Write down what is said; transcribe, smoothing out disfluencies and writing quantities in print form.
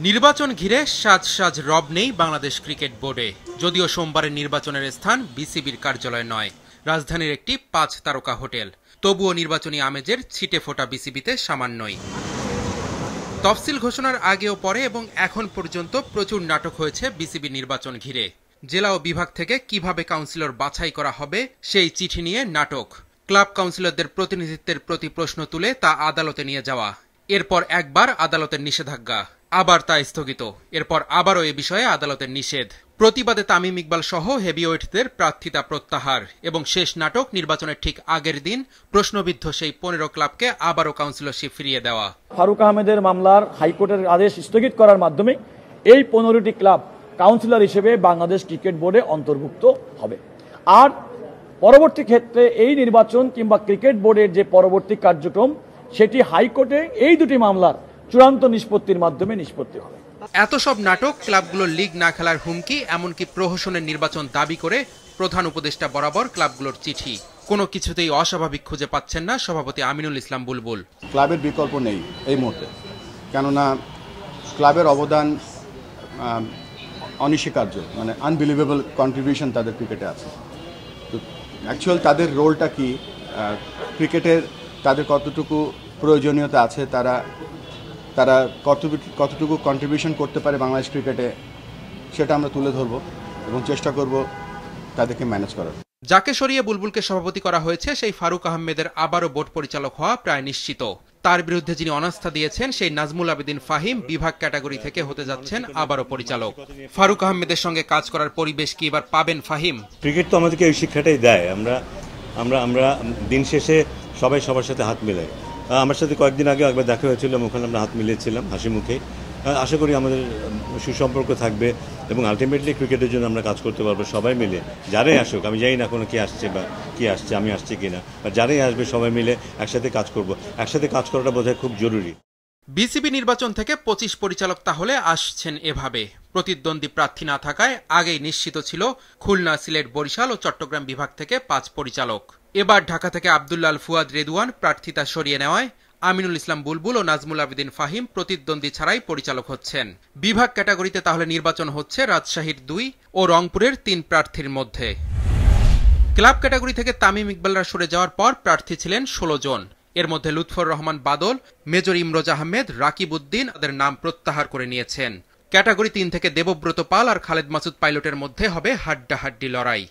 নির্বাচন ঘিরে সাজ সাজ রব নেই বাংলাদেশ ক্রিকেট বোর্ডে। যদিও সোমবারের নির্বাচনের স্থান বিসিবির কার্যালয় নয়, রাজধানীর একটি 5 তারকা হোটেল, তবুও নির্বাচনী আমেজের ছিটে ফোটা বিসিবিতে সামান্যই। তফসিল ঘোষণার আগে ও পরে এবং এখন পর্যন্ত প্রচুর নাটক হয়েছে বিসিবি নির্বাচন ঘিরে। জেলা ও বিভাগ থেকে কিভাবে কাউন্সিলর বাছাই করা হবে সেই চিঠি নিয়ে নাটক, ক্লাব কাউন্সিলরদের প্রতিনিধিত্বের প্রতি প্রশ্ন তুলে তা আদালতে নিয়ে যাওয়া, এরপর একবার আদালতের নিষেধাজ্ঞা, আবার তা স্থগিত, এরপর আবারও এ বিষয়ে আদালতের নিষেধ, প্রতিবাদে তামিম ইকবাল সহ হেভিওয়েটদের প্রার্থিতা প্রত্যাহার এবং শেষ নাটক নির্বাচনের ঠিক আগের দিন প্রশ্নবিদ্ধ সেই 15 ক্লাবকে আবারও কাউন্সিলরশিপ ফিরিয়ে দেওয়া। ফারুক আহমেদের মামলার হাইকোর্টের আদেশ স্থগিত করার মাধ্যমে এই 15টি ক্লাব কাউন্সিলর হিসেবে বাংলাদেশ ক্রিকেট বোর্ডে অন্তর্ভুক্ত হবে। আর পরবর্তী ক্ষেত্রে এই নির্বাচন কিংবা ক্রিকেট বোর্ডের যে পরবর্তী কার্যক্রম সেটি হাইকোর্টে এই দুটি মামলার চূড়ান্ত নিষ্পত্তির মাধ্যমে নিষ্পত্তি হবে। এত সব নাটক, ক্লাবগুলোর লিগ না খেলার হুমকি, এমনকি প্রহসনের নির্বাচন দাবি করে প্রধান উপদেষ্টা বরাবর ক্লাবগুলোর চিঠি, কোনো কিছুতেই অস্বাভাবিক খুঁজে পাচ্ছেন না সভাপতি আমিনুল ইসলাম বুলবুল। ক্লাবের বিকল্প নেই এই মুহূর্তে, কেননা ক্লাবের অবদান অনস্বীকার্য, মানে আনবিলিভেবল কন্ট্রিবিউশন তাদের ক্রিকেটে আছে। তো অ্যাকচুয়াল তাদের রোলটা কি, ক্রিকেটের তাদের কতটুকু প্রয়োজনীয়তা আছে, তারা কতটুকু কন্ট্রিবিউশন করতে পারে বাংলাদেশ ক্রিকেটে, সেটা আমরা তুলে ধরব এবং চেষ্টা করব তাদেরকে ম্যানেজ করার। যাকে সরিয়ে বুলবুলকে সভাপতি করা হয়েছে সেই ফারুক আহমেদের আবারও বোর্ড পরিচালক হওয়া প্রায় নিশ্চিত। তার বিরুদ্ধে যিনি অনাস্থা দিয়েছেন সেই নাজমুল আবেদিন ফাহিম বিভাগ ক্যাটাগরি থেকে হতে যাচ্ছেন আবারও পরিচালক। ফারুক আহমেদের সঙ্গে কাজ করার পরিবেশ কি এবার পাবেন ফাহিম? ক্রিকেট তো আমাদেরকে এই শিক্ষাটাই দেয়, আমরা দিন শেষে সবাই সবার সাথে হাত মেলাই। আমার সাথে কয়েকদিন আগে একবার দেখা হয়েছিল, ওখানে আমরা হাত মিলিয়েছিলাম হাসি মুখে। আশা করি আমাদের সুসম্পর্ক থাকবে এবং আলটিমেটলি ক্রিকেটের জন্য আমরা কাজ করতে পারবো সবাই মিলে। যারাই আসুক, আমি জানি না কোনো কি আসছে বা কি আসছে, আমি আসছি কিনা, বা যারাই আসবে সবাই মিলে একসাথে কাজ করব। একসাথে কাজ করাটা বোধহয় খুব জরুরি। বিসিবি নির্বাচন থেকে 25 পরিচালক তাহলে আসছেন এভাবে। প্রতিদ্বন্দ্বী প্রার্থী না থাকায় আগেই নিশ্চিত ছিল খুলনা, সিলেট, বরিশাল ও চট্টগ্রাম বিভাগ থেকে 5 পরিচালক। এবার ঢাকা থেকে আব্দুল্লাহ আল ফুয়াদ রেদওয়ান প্রার্থিতা সরিয়ে নেওয়ায় আমিনুল ইসলাম বুলবুল ও নাজমুল আবেদিন ফাহিম প্রতিদ্বন্দ্বী ছাড়াই পরিচালক হচ্ছেন। বিভাগ ক্যাটাগরিতে তাহলে নির্বাচন হচ্ছে রাজশাহীর 2 ও রংপুরের 3 প্রার্থীর মধ্যে। ক্লাব ক্যাটাগরি থেকে তামিম ইকবালরা সরে যাওয়ার পর প্রার্থী ছিলেন 16 জন। এর মধ্যে লুৎফর রহমান বাদল, মেজর ইমরোজ আহমেদ, রাকিব উদ্দিন তাদের নাম প্রত্যাহার করে নিয়েছেন। ক্যাটাগরি 3 থেকে দেবব্রত পাল আর খালেদ মাসুদ পাইলটের মধ্যে হবে হাড্ডাহাড্ডি লড়াই।